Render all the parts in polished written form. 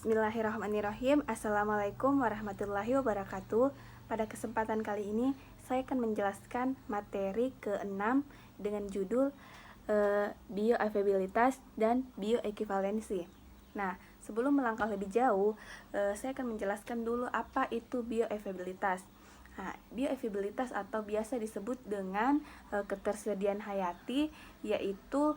Bismillahirrahmanirrahim. Assalamualaikum warahmatullahi wabarakatuh. Pada kesempatan kali ini saya akan menjelaskan materi ke-6 dengan judul bioavailabilitas dan bioekivalensi. Nah, sebelum melangkah lebih jauh, saya akan menjelaskan dulu apa itu bioavailabilitas. Nah, bioavailabilitas atau biasa disebut dengan ketersediaan hayati, yaitu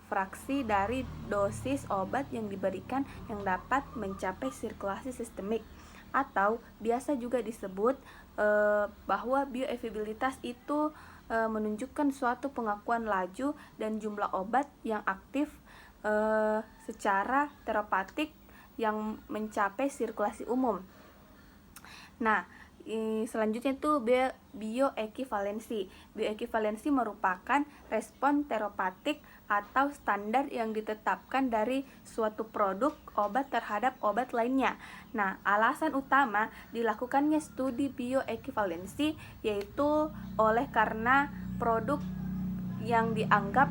fraksi dari dosis obat yang diberikan yang dapat mencapai sirkulasi sistemik, atau biasa juga disebut bahwa bioavailabilitas itu menunjukkan suatu pengakuan laju dan jumlah obat yang aktif secara terapeutik yang mencapai sirkulasi umum. Nah, selanjutnya itu bioekivalensi. Bioekivalensi merupakan respon terapeutik atau standar yang ditetapkan dari suatu produk obat terhadap obat lainnya. Nah, alasan utama dilakukannya studi bioekivalensi yaitu oleh karena produk yang dianggap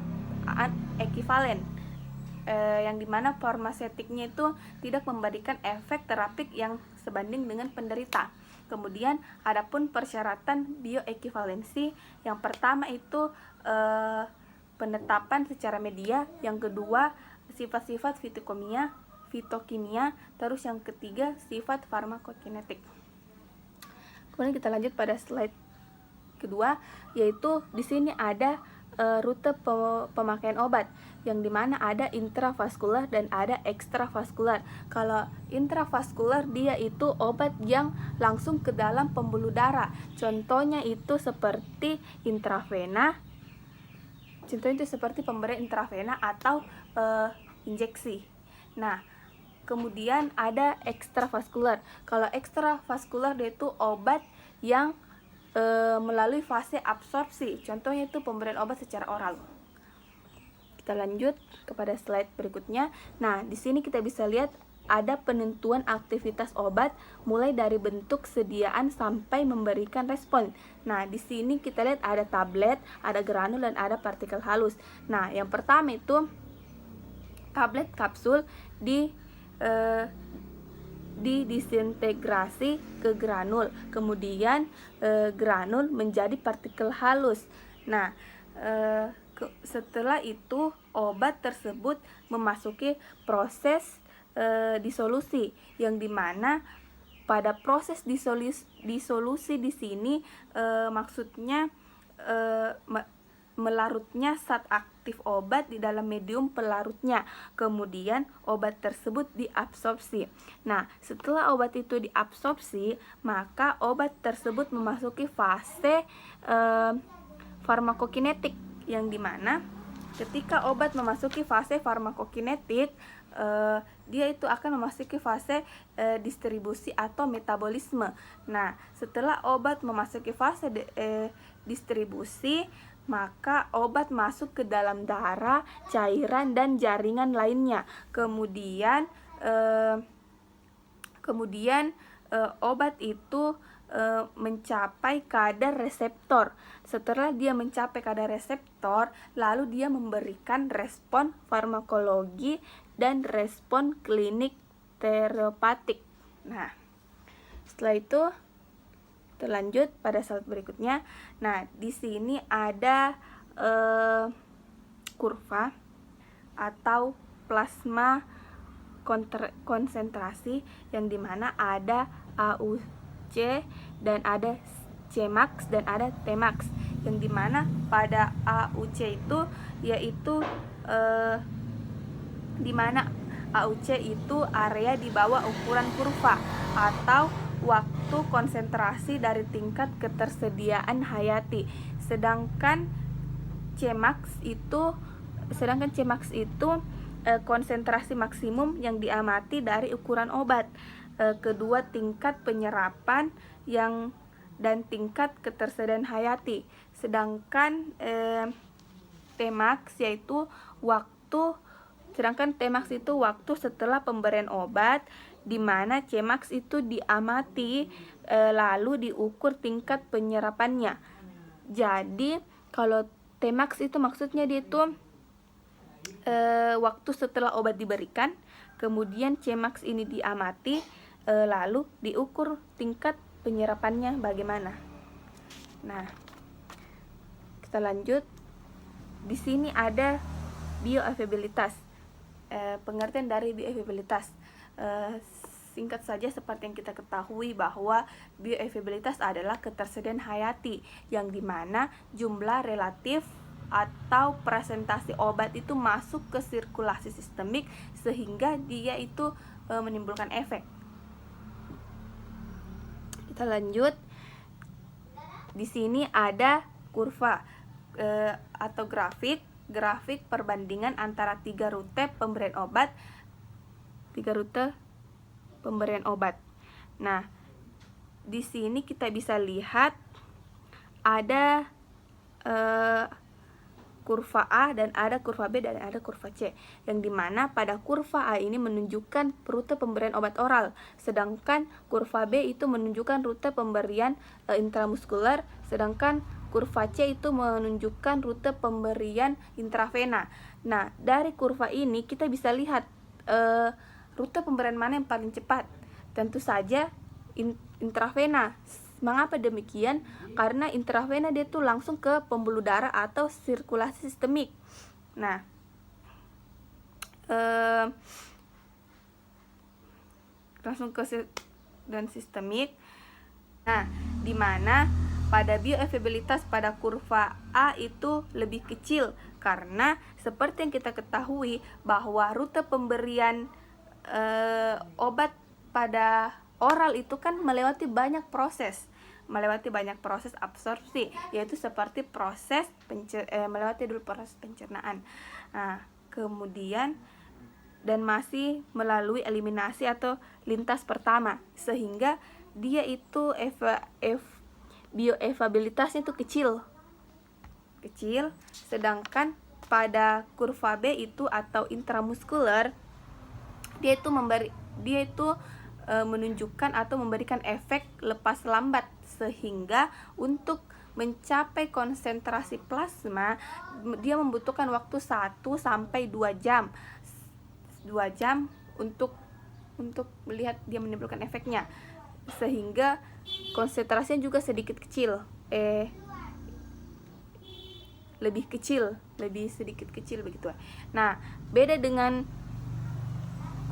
ekivalen, yang dimana farmaseutiknya itu tidak memberikan efek terapik yang sebanding dengan penderita. Kemudian adapun persyaratan bioekivalensi, yang pertama itu penetapan secara media, yang kedua sifat-sifat fitokimia, terus yang ketiga sifat farmakokinetik. Kemudian kita lanjut pada slide kedua, yaitu di sini ada rute pemakaian obat, yang dimana ada intravaskular dan ada ekstravaskular. Kalau intravaskular dia itu obat yang langsung ke dalam pembuluh darah. Contohnya itu seperti intravena. Contohnya itu seperti pemberian intravena atau injeksi. Nah, kemudian ada ekstravaskular. Kalau ekstravaskular dia itu obat yang melalui fase absorpsi. Contohnya itu pemberian obat secara oral. Kita lanjut kepada slide berikutnya. Nah, di sini kita bisa lihat ada penentuan aktivitas obat mulai dari bentuk sediaan sampai memberikan respon. Nah, di sini kita lihat ada tablet, ada granul, dan ada partikel halus. Nah, yang pertama itu tablet kapsul disintegrasi ke granul, kemudian granul menjadi partikel halus. Nah, setelah itu obat tersebut memasuki proses disolusi, yang dimana pada proses disolusi di sini maksudnya melarutnya zat aktif obat di dalam medium pelarutnya, kemudian obat tersebut diabsorpsi. Nah, setelah obat itu diabsorpsi, maka obat tersebut memasuki fase farmakokinetik, yang dimana ketika obat memasuki fase farmakokinetik, dia itu akan memasuki fase distribusi atau metabolisme. Nah, setelah obat memasuki fase distribusi, maka obat masuk ke dalam darah, cairan, dan jaringan lainnya. Kemudian obat itu mencapai kadar reseptor. Setelah dia mencapai kadar reseptor, lalu dia memberikan respon farmakologi dan respon klinik terapeutik. Nah, setelah itu terlanjut pada slide berikutnya. Nah, di sini ada kurva atau plasma konsentrasi, yang dimana ada AUC dan ada Cmax dan ada Tmax, yang dimana pada AUC itu yaitu dimana AUC itu area di bawah ukuran kurva atau waktu konsentrasi dari tingkat ketersediaan hayati. Sedangkan Cmax itu konsentrasi maksimum yang diamati dari ukuran obat. Kedua, tingkat penyerapan dan tingkat ketersediaan hayati. Sedangkan Tmax itu waktu setelah pemberian obat, di mana Cmax itu diamati lalu diukur tingkat penyerapannya. Jadi kalau Tmax itu maksudnya dia itu waktu setelah obat diberikan, Kemudian Cmax ini diamati, lalu diukur tingkat penyerapannya bagaimana. Nah, kita lanjut. Di sini ada bioavailabilitas. Pengertian dari bioavailabilitas, singkat saja seperti yang kita ketahui bahwa bioavailabilitas adalah ketersediaan hayati, yang dimana jumlah relatif atau presentasi obat itu masuk ke sirkulasi sistemik sehingga dia itu menimbulkan efek. Kita lanjut. Di sini ada kurva atau grafik perbandingan antara 3 rute pemberian obat. Nah, di sini kita bisa lihat ada kurva A dan ada kurva B dan ada kurva C, yang dimana pada kurva A ini menunjukkan rute pemberian obat oral, sedangkan kurva B itu menunjukkan rute pemberian intramuskuler, sedangkan kurva C itu menunjukkan rute pemberian intravena. Nah, dari kurva ini kita bisa lihat rute pemberian mana yang paling cepat. Tentu saja intravena. Mengapa demikian? Karena intravena dia tuh langsung ke pembuluh darah atau sirkulasi sistemik. Nah, langsung ke dan sistemik. Nah, di mana pada bioavailabilitas pada kurva A itu lebih kecil, karena seperti yang kita ketahui bahwa rute pemberian obat pada oral itu kan melewati banyak proses absorpsi, yaitu seperti melewati dulu proses pencernaan. Nah, kemudian dan masih melalui eliminasi atau lintas pertama, sehingga dia itu bioavailabilitasnya itu kecil, sedangkan pada kurva B itu atau intramuskuler dia itu menunjukkan atau memberikan efek lepas lambat, sehingga untuk mencapai konsentrasi plasma dia membutuhkan waktu 1 sampai 2 jam untuk melihat dia menimbulkan efeknya, sehingga konsentrasinya juga sedikit kecil, lebih sedikit kecil begitu. Nah, beda dengan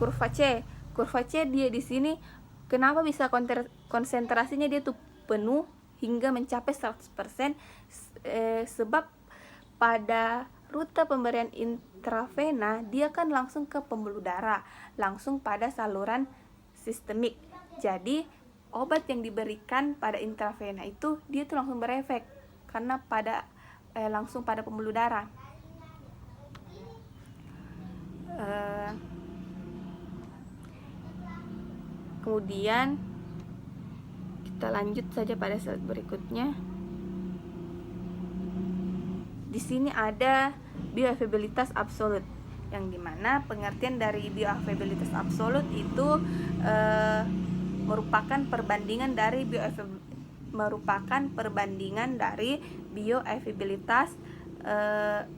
kurva C. Kurva C dia di sini kenapa bisa konsentrasinya dia tuh penuh hingga mencapai 100%, sebab pada rute pemberian intravena dia kan langsung ke pembuluh darah, langsung pada saluran sistemik. Jadi obat yang diberikan pada intravena itu dia tuh langsung berefek karena langsung pada pembuluh darah. Kemudian kita lanjut saja pada slide berikutnya. Di sini ada bioavailabilitas absolut, yang dimana pengertian dari bioavailabilitas absolut itu merupakan perbandingan dari bioavailabilitas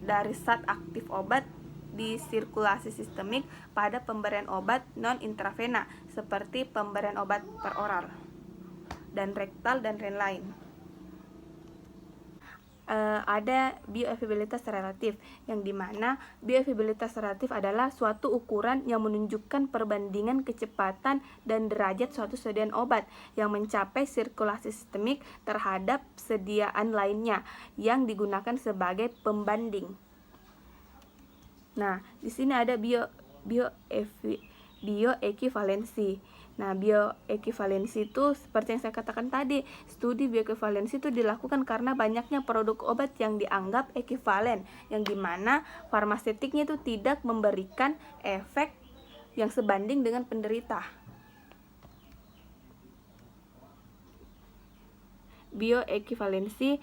dari zat aktif obat di sirkulasi sistemik pada pemberian obat non intravena seperti pemberian obat per oral dan rektal dan lain-lain. Ada bioavailabilitas relatif, yang dimana bioavailabilitas relatif adalah suatu ukuran yang menunjukkan perbandingan kecepatan dan derajat suatu sediaan obat yang mencapai sirkulasi sistemik terhadap sediaan lainnya yang digunakan sebagai pembanding. Nah, di sini ada bioekivalensi. Nah, bioekivalensi itu seperti yang saya katakan tadi, studi bioekivalensi itu dilakukan karena banyaknya produk obat yang dianggap ekivalen, yang dimana farmaseutiknya itu tidak memberikan efek yang sebanding dengan penderita. Bioekivalensi,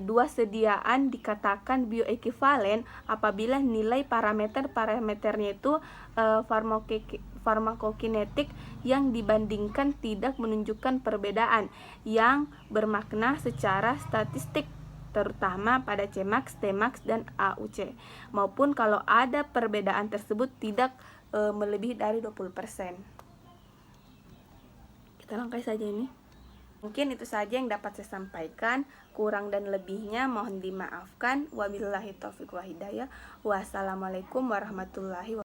dua sediaan dikatakan bioekivalen apabila nilai parameternya itu farmakokinetik yang dibandingkan tidak menunjukkan perbedaan yang bermakna secara statistik, terutama pada Cmax, Tmax, dan AUC, maupun kalau ada perbedaan tersebut tidak melebihi dari 20%. Kita langkai saja ini. Mungkin itu saja yang dapat saya sampaikan. Kurang dan lebihnya mohon dimaafkan. Wabillahi taufiq wa hidayah. Wassalamualaikum warahmatullahi wabarakatuh.